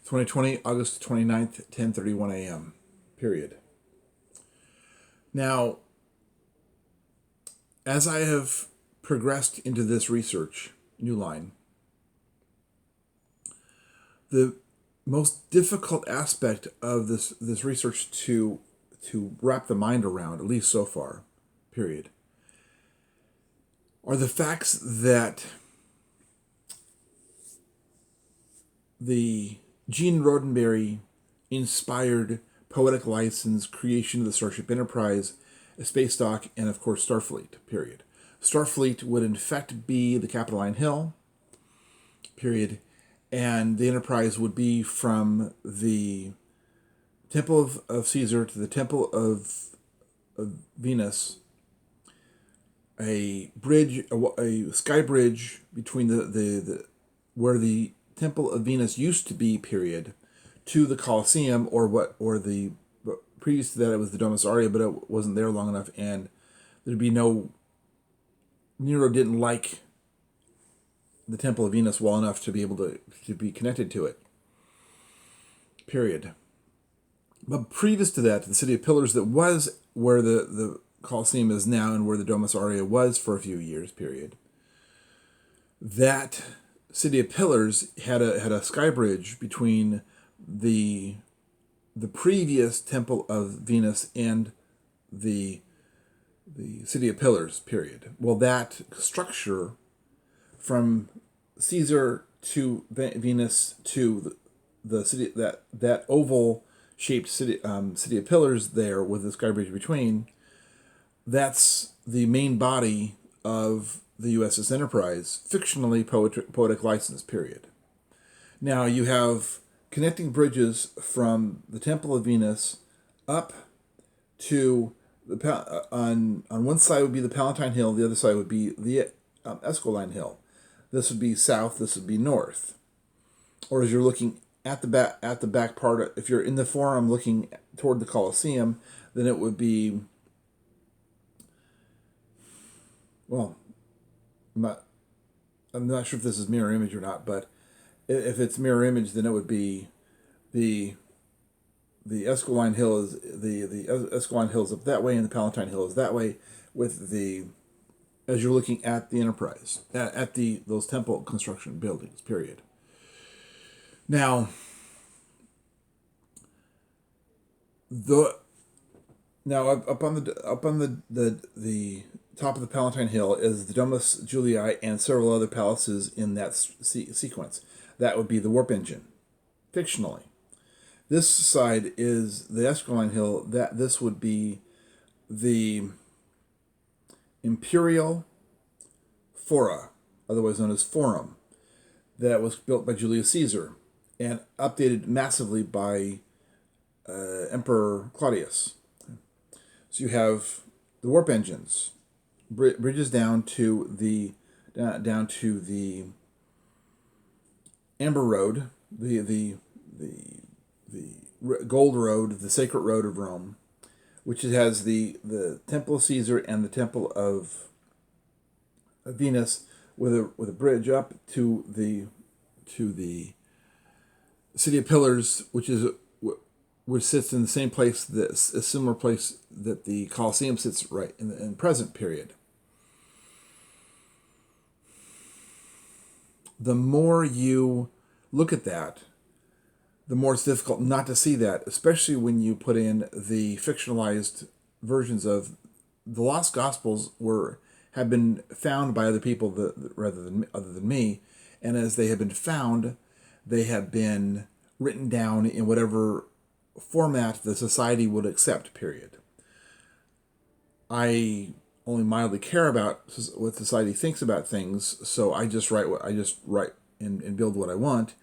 2020, August 29th, 10:31 a.m. Period. Now, as I have progressed into this research, New Line, the most difficult aspect of this research to wrap the mind around, at least so far, period, are the facts that the Gene Roddenberry inspired poetic license creation of the Starship Enterprise, a space dock, and of course Starfleet, period. Starfleet would in fact be the Capitoline Hill, period, and the Enterprise would be from the Temple of Caesar to the Temple of Venus, a bridge, a sky bridge between the where the Temple of Venus used to be, period, to the Colosseum, or the previous to that it was the Domus Aurea, but it wasn't there long enough, and there'd be no. Nero didn't like the Temple of Venus well enough to be able to be connected to it, period. But previous to that, the City of Pillars, that was where the Colosseum is now and where the Domus Aurea was for a few years, period. That City of Pillars had a sky bridge between the previous Temple of Venus and the City of Pillars, period. Well, that structure from Caesar to Venus to the city, that oval shaped city of Pillars there with the sky bridge between, that's the main body of the USS Enterprise, fictionally poetic license, period. Now you have connecting bridges from the Temple of Venus up to on one side would be the Palatine Hill, the other side would be the Esquiline Hill. This would be south, this would be north. Or as you're looking at the back part, if you're in the forum looking toward the Colosseum, then it would be, well, I'm not sure if this is mirror image or not, but if it's mirror image, then it would be the Esquiline Hill is the Esquiline Hill is up that way, and the Palatine Hill is that way. With the as you're looking at the Enterprise at those temple construction buildings, period. Now, up on the top of the Palatine Hill is the Domus Julii and several other palaces in that sequence. That would be the warp engine, fictionally. This side is the Esquiline Hill. This would be the Imperial Fora, otherwise known as Forum, that was built by Julius Caesar and updated massively by Emperor Claudius. So you have the warp engines, bridges down to the Amber Road, the Gold Road, the Sacred Road of Rome, which has the Temple of Caesar and the Temple of Venus, with a bridge up to the City of Pillars, which sits in the same place, a similar place that the Colosseum sits right in the present period. The more you look at that, the more it's difficult not to see that, especially when you put in the fictionalized versions of the Lost Gospels have been found by other people other than me, and as they have been found, they have been written down in whatever format the society would accept, period. I only mildly care about what society thinks about things, so I just write and build what I want,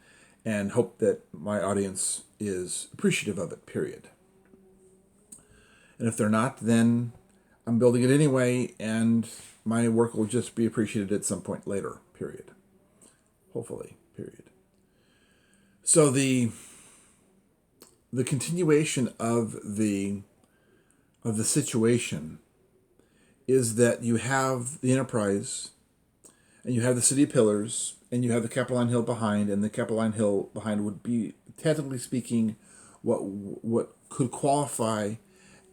and hope that my audience is appreciative of it, period. And if they're not, then I'm building it anyway, and my work will just be appreciated at some point later, period. Hopefully, period. So the continuation of the situation is that you have the Enterprise, and you have the City of Pillars, and you have the Capitoline Hill behind, and the Capitoline Hill behind would be technically speaking, what could qualify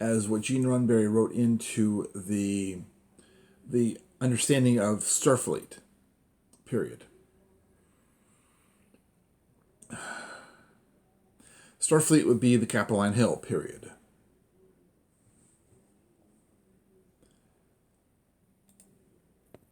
as what Gene Roddenberry wrote into the understanding of Starfleet, period. Starfleet would be the Capitoline Hill, period.